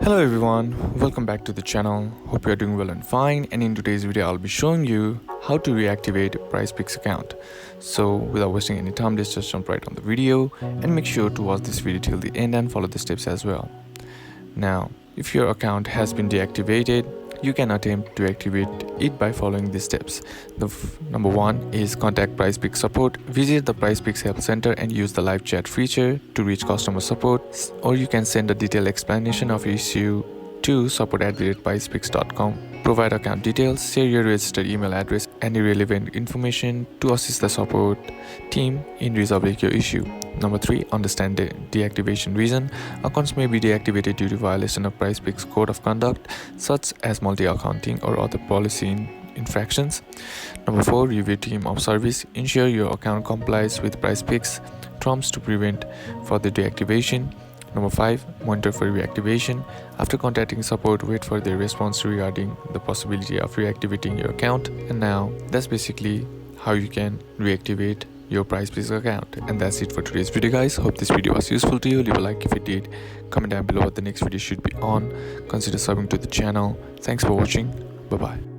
Hello everyone, welcome back to the channel. Hope you are doing well and fine, and in today's video I'll be showing you how to reactivate PrizePicks account. So without wasting any time, let's just jump right on the video and make sure to watch this video till the end and follow the steps as well. Now, if your account has been deactivated, you can attempt to activate it by following these steps. Number 1 is contact PrizePicks support. Visit the PrizePicks help center and use the live chat feature to reach customer support, or you can send a detailed explanation of your issue to support@prizepicks.com. Provide account details, share your registered email address and irrelevant information to assist the support team in resolving your issue. Number 3, understand the deactivation reason. Accounts may be deactivated due to violation of PrizePicks code of conduct, such as multi-accounting or other policy infractions. Number 4, review team of service. Ensure your account complies with PrizePicks terms to prevent further deactivation. Number 5, monitor for reactivation. After contacting support, wait for their response regarding the possibility of reactivating your account. And now, that's basically how you can reactivate your PrizePicks account. And that's it for today's video, guys. Hope this video was useful to you. Leave a like if it did. Comment down below what the next video should be on. Consider subbing to the channel. Thanks for watching. Bye bye.